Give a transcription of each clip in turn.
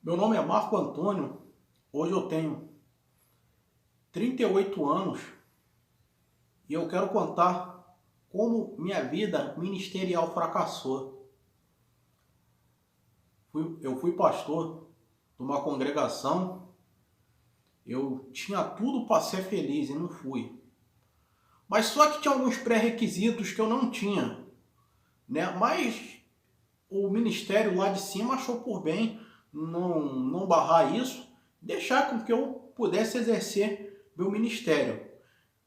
Meu nome é Marco Antônio, hoje eu tenho 38 anos e eu quero contar como minha vida ministerial fracassou. Eu fui pastor de uma congregação, eu tinha tudo para ser feliz e não fui. Mas só que tinha alguns pré-requisitos que eu não tinha, né? Mas o ministério lá de cima achou por bem não barrar isso, deixar com que eu pudesse exercer meu ministério.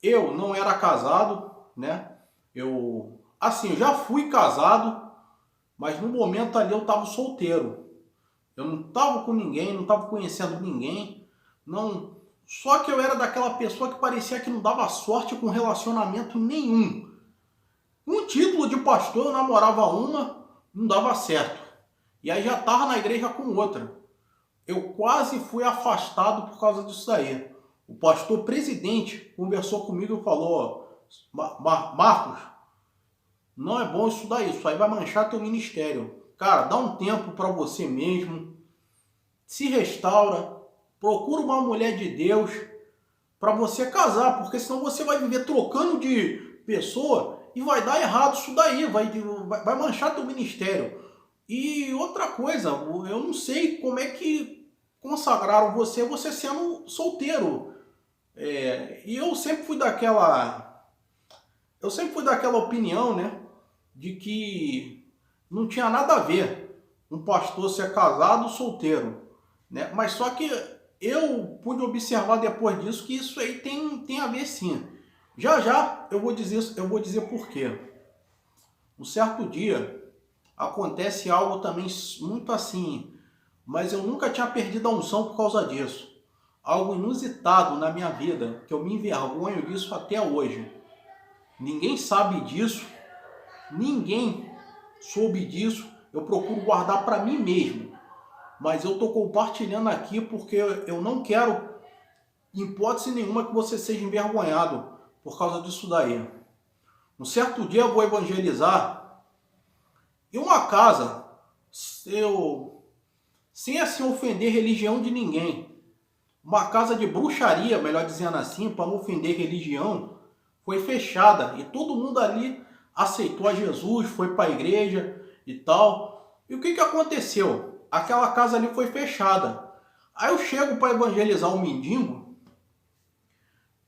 Eu não era casado, né? Eu já fui casado, mas no momento ali eu estava solteiro. Eu não estava com ninguém, não estava conhecendo ninguém, não. Só que eu era daquela pessoa que parecia que não dava sorte com relacionamento nenhum. Um título de pastor, eu namorava uma, não dava certo. E aí já estava na igreja com outra. Eu quase fui afastado por causa disso aí. O pastor presidente conversou comigo e falou: Marcos, não é bom isso aí vai manchar teu ministério. Cara, dá um tempo para você mesmo, se restaura, procura uma mulher de Deus para você casar, porque senão você vai viver trocando de pessoa e vai dar errado isso daí, vai manchar teu ministério. E outra coisa, eu não sei como é que consagraram você sendo solteiro. E eu sempre fui daquela opinião, né, de que não tinha nada a ver um pastor ser casado ou solteiro, né? Mas só que eu pude observar depois disso que isso aí tem a ver sim. Já já eu vou dizer por quê. Um certo dia acontece algo também muito assim, mas eu nunca tinha perdido a unção por causa disso. Algo inusitado na minha vida, que eu me envergonho disso até hoje. Ninguém sabe disso, ninguém soube disso, eu procuro guardar para mim mesmo. Mas eu estou compartilhando aqui porque eu não quero, em hipótese nenhuma, que você seja envergonhado por causa disso daí. Um certo dia eu vou evangelizar em uma casa, sem assim ofender religião de ninguém. Uma casa de bruxaria, melhor dizendo assim, para não ofender religião, foi fechada e todo mundo ali aceitou a Jesus, foi para a igreja e tal. E o que aconteceu? Aquela casa ali foi fechada. Aí eu chego para evangelizar um mendigo,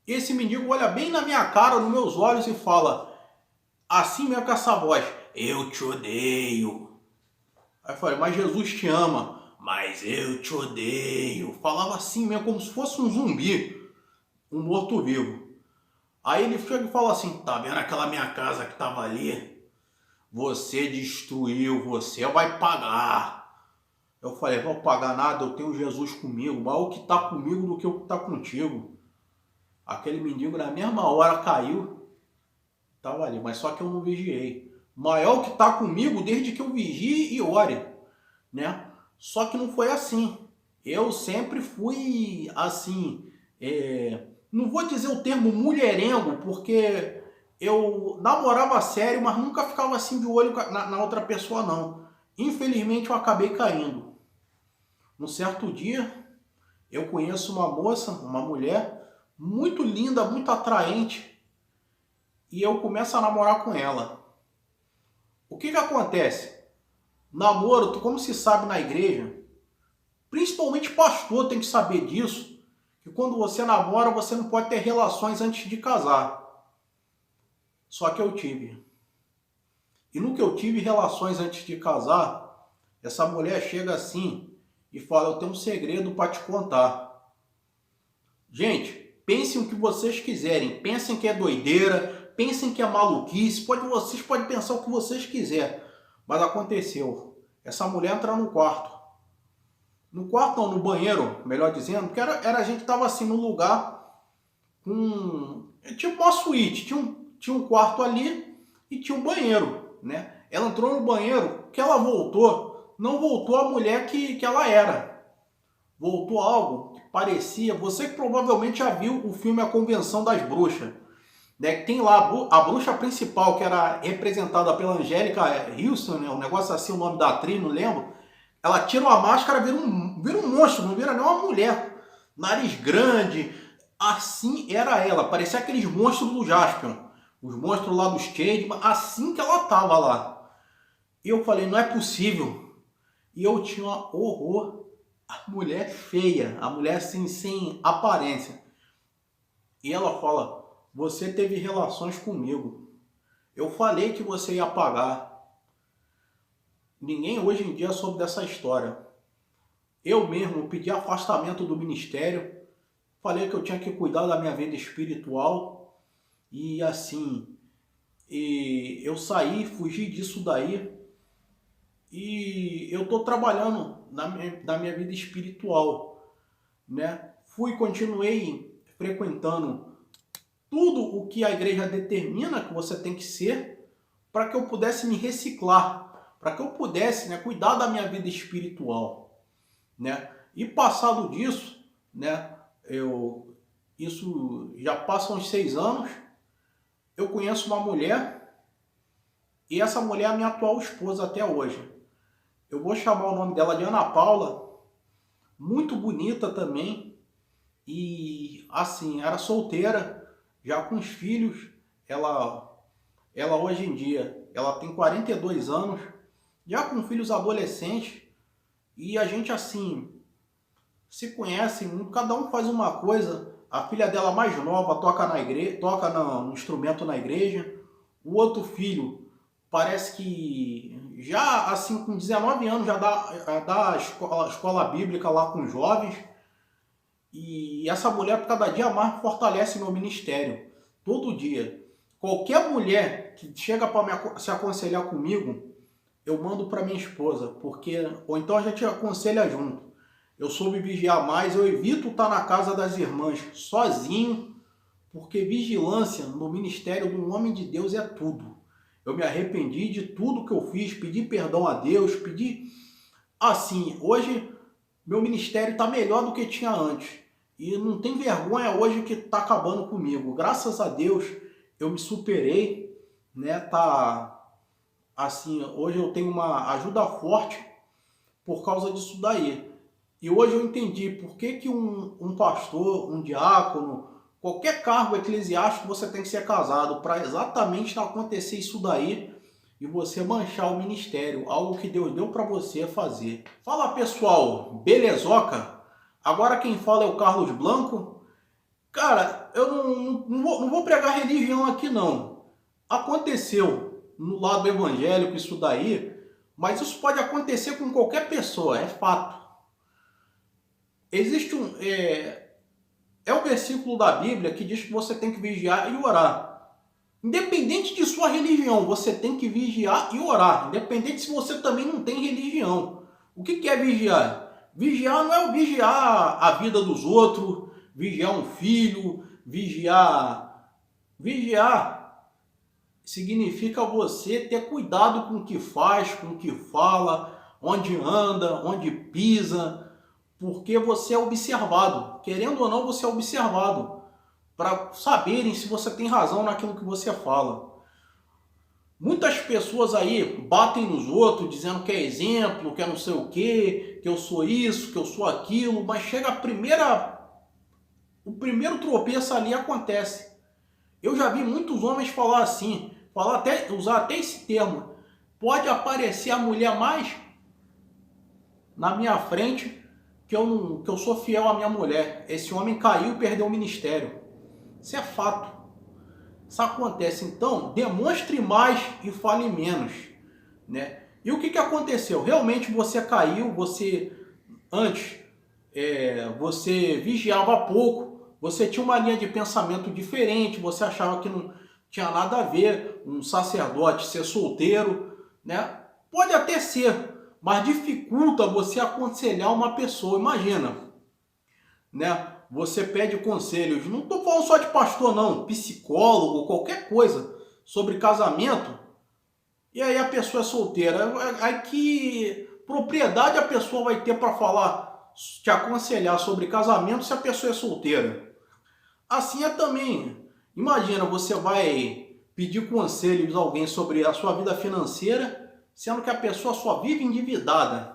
e esse mendigo olha bem na minha cara, nos meus olhos e fala, assim mesmo com essa voz, eu te odeio. Aí eu falei, mas Jesus te ama. Mas eu te odeio. Falava assim mesmo, como se fosse um zumbi, um morto-vivo. Aí ele chega e fala assim, tá vendo aquela minha casa que tava ali? Você destruiu, você vai pagar. Eu falei, não vou pagar nada, eu tenho Jesus comigo. Mas o que tá comigo do que o que tá contigo. Aquele mendigo na mesma hora caiu, tava ali, mas só que eu não vigiei. Maior o que tá comigo desde que eu vigie e ore, né? Só que não foi assim. Eu sempre fui assim, não vou dizer o termo mulherengo, porque eu namorava sério, mas nunca ficava assim de olho na outra pessoa não. Infelizmente eu acabei caindo. Um certo dia, eu conheço uma moça, uma mulher, muito linda, muito atraente, e eu começo a namorar com ela. O que acontece? Namoro, como se sabe na igreja, principalmente pastor tem que saber disso, que quando você namora, você não pode ter relações antes de casar. Só que eu tive. E no que eu tive relações antes de casar, essa mulher chega assim e fala, eu tenho um segredo para te contar. Gente, pensem o que vocês quiserem, pensem que é doideira, pensem que é maluquice, vocês podem pensar o que vocês quiserem, mas aconteceu. Essa mulher entra no quarto. No quarto não, no banheiro, melhor dizendo, porque a gente estava assim no lugar com... Tinha uma suíte, tinha um quarto ali e tinha um banheiro, né? Ela entrou no banheiro, que ela voltou, não voltou a mulher que ela era. Voltou algo que parecia... Você que provavelmente já viu o filme A Convenção das Bruxas, né? Tem lá a bruxa principal, que era representada pela Angélica Houston, né? Um negócio assim, o nome da atriz, não lembro. Ela tira uma máscara, vira um monstro, não vira nem uma mulher. Nariz grande, assim era ela. Parecia aqueles monstros do Jaspion. Os monstros lá dos Cade, assim que ela tava lá. E eu falei, não é possível. E eu tinha um horror. A mulher feia, a mulher assim, sem aparência. E ela fala, você teve relações comigo. Eu falei que você ia pagar. Ninguém hoje em dia soube dessa história. Eu mesmo pedi afastamento do ministério, falei que eu tinha que cuidar da minha vida espiritual e assim, eu saí, fugi disso daí e eu estou trabalhando na minha vida espiritual, né? Continuei frequentando tudo o que a igreja determina que você tem que ser para que eu pudesse me reciclar, para que eu pudesse, né, cuidar da minha vida espiritual, né? E passado disso, né, isso já passa uns 6 anos, eu conheço uma mulher e essa mulher é a minha atual esposa até hoje. Eu vou chamar o nome dela de Ana Paula, muito bonita também e assim, era solteira, já com os filhos. Ela hoje em dia, ela tem 42 anos, já com filhos adolescentes e a gente assim se conhecem, cada um faz uma coisa. A filha dela mais nova toca na igreja, toca no instrumento na igreja. O outro filho parece que já assim com 19 anos já dá escola bíblica lá com jovens. E essa mulher cada dia mais fortalece meu ministério. Todo dia. Qualquer mulher que chega para se aconselhar comigo, eu mando para minha esposa, porque ou então a gente aconselha junto. Eu soube vigiar mais, eu evito estar na casa das irmãs sozinho, porque vigilância no ministério de um homem de Deus é tudo. Eu me arrependi de tudo que eu fiz, pedi perdão a Deus, pedi... Assim, hoje meu ministério está melhor do que tinha antes. E não tem vergonha hoje que está acabando comigo. Graças a Deus eu me superei, né? Tá assim, hoje eu tenho uma ajuda forte por causa disso daí. E hoje eu entendi por que um pastor, um diácono, qualquer cargo eclesiástico você tem que ser casado, para exatamente não acontecer isso daí e você manchar o ministério, algo que Deus deu para você fazer. Fala pessoal, belezoca? Agora quem fala é o Carlos Blanco. Cara, eu não vou pregar religião aqui não. Aconteceu no lado evangélico isso daí, mas isso pode acontecer com qualquer pessoa, é fato. Existe um versículo da Bíblia que diz que você tem que vigiar e orar. Independente de sua religião, você tem que vigiar e orar. Independente se você também não tem religião. O que é vigiar? Vigiar não é vigiar a vida dos outros, vigiar um filho, vigiar. Vigiar significa você ter cuidado com o que faz, com o que fala, onde anda, onde pisa, porque você é observado. Querendo ou não, você é observado para saberem se você tem razão naquilo que você fala. Muitas pessoas aí batem nos outros dizendo que é exemplo, que é não sei o quê, que eu sou isso, que eu sou aquilo, mas chega o primeiro tropeço ali acontece. Eu já vi muitos homens falar assim, usar até esse termo. Pode aparecer a mulher mais na minha frente que eu sou fiel à minha mulher. Esse homem caiu e perdeu o ministério. Isso é fato. Isso acontece. Então, demonstre mais e fale menos, né? E o que aconteceu? Realmente você caiu, antes você vigiava pouco, você tinha uma linha de pensamento diferente, você achava que não tinha nada a ver um sacerdote ser solteiro, né? Pode até ser, mas dificulta você aconselhar uma pessoa. Imagina, né? Você pede conselhos, não estou falando só de pastor não, psicólogo, qualquer coisa sobre casamento, e aí a pessoa é solteira. Aí que propriedade a pessoa vai ter para falar, te aconselhar sobre casamento se a pessoa é solteira? Assim é também. Imagina, você vai pedir conselhos a alguém sobre a sua vida financeira, sendo que a pessoa só vive endividada.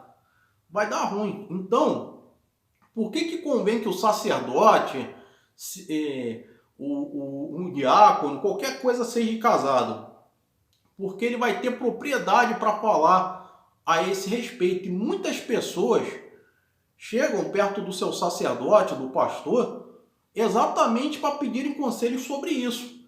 vai dar ruim. Então, por que convém que o sacerdote, um diácono, qualquer coisa seja casado? Porque ele vai ter propriedade para falar a esse respeito. E muitas pessoas chegam perto do seu sacerdote, do pastor, exatamente para pedirem conselhos sobre isso.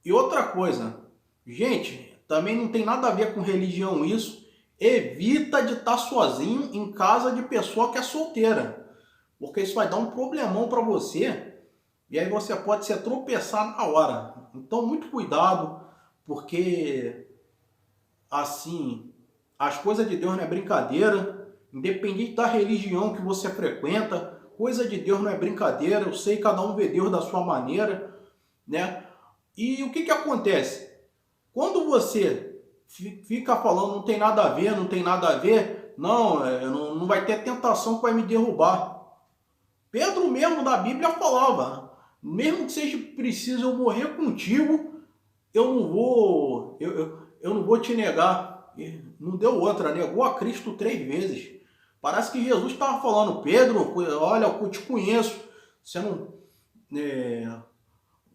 E outra coisa, gente, também não tem nada a ver com religião isso. Evita de estar sozinho em casa de pessoa que é solteira, porque isso vai dar um problemão para você e aí você pode se tropeçar na hora. Então, muito cuidado, porque assim, as coisas de Deus não é brincadeira, independente da religião que você frequenta, coisa de Deus não é brincadeira. Eu sei, cada um vê Deus da sua maneira, né? E o que acontece? Quando você fica falando não tem nada a ver, não tem nada a ver, não vai ter tentação que vai me derrubar. Pedro mesmo da Bíblia falava, mesmo que seja preciso eu morrer contigo, eu não vou te negar. E não deu outra, negou a Cristo 3 vezes. Parece que Jesus estava falando, Pedro, olha, eu te conheço, você não...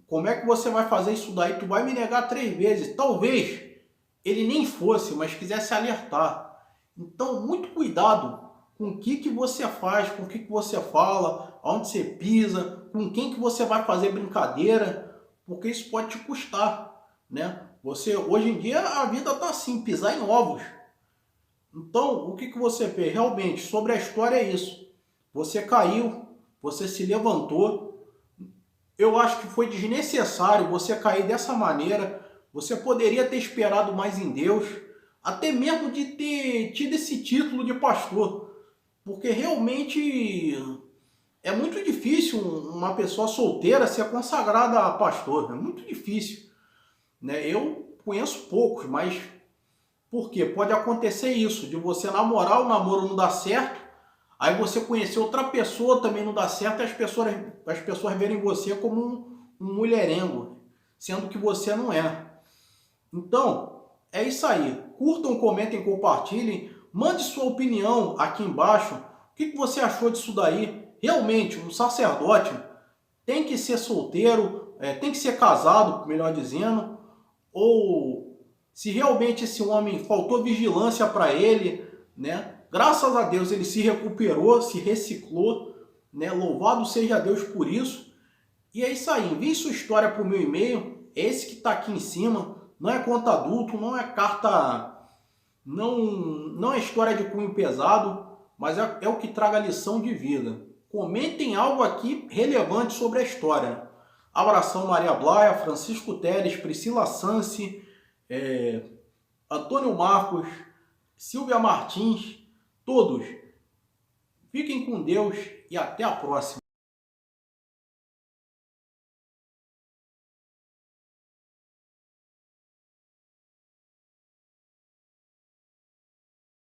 como é que você vai fazer isso daí? Tu vai me negar 3 vezes. Talvez ele nem fosse, mas quisesse alertar. Então, muito cuidado com o que você faz, com o que você fala, aonde você pisa, com quem que você vai fazer brincadeira, porque isso pode te custar, né? Hoje em dia, a vida tá assim, pisar em ovos. Então, o que você fez? Realmente, sobre a história é isso. Você caiu, você se levantou. Eu acho que foi desnecessário você cair dessa maneira. Você poderia ter esperado mais em Deus, até mesmo de ter tido esse título de pastor, porque realmente é muito difícil uma pessoa solteira ser consagrada a pastor, é muito difícil, né? Eu conheço poucos, mas por quê? Pode acontecer isso, de você namorar, o namoro não dá certo, aí você conhecer outra pessoa, também não dá certo, e as pessoas verem você como um mulherengo, sendo que você não é. Então, é isso aí. Curtam, comentem, compartilhem. Mande sua opinião aqui embaixo. O que você achou disso daí? Realmente, um sacerdote tem que ser solteiro, tem que ser casado, melhor dizendo, ou se realmente esse homem faltou vigilância para ele, né? Graças a Deus ele se recuperou, se reciclou, né? Louvado seja Deus por isso. E é isso aí. Envie sua história para o meu e-mail, esse que está aqui em cima. Não é conta adulto, não é carta, não é história de cunho pesado, mas é o que traga lição de vida. Comentem algo aqui relevante sobre a história. Abração Maria Blaia, Francisco Teles, Priscila Sansi, Antônio Marcos, Silvia Martins, todos. Fiquem com Deus e até a próxima.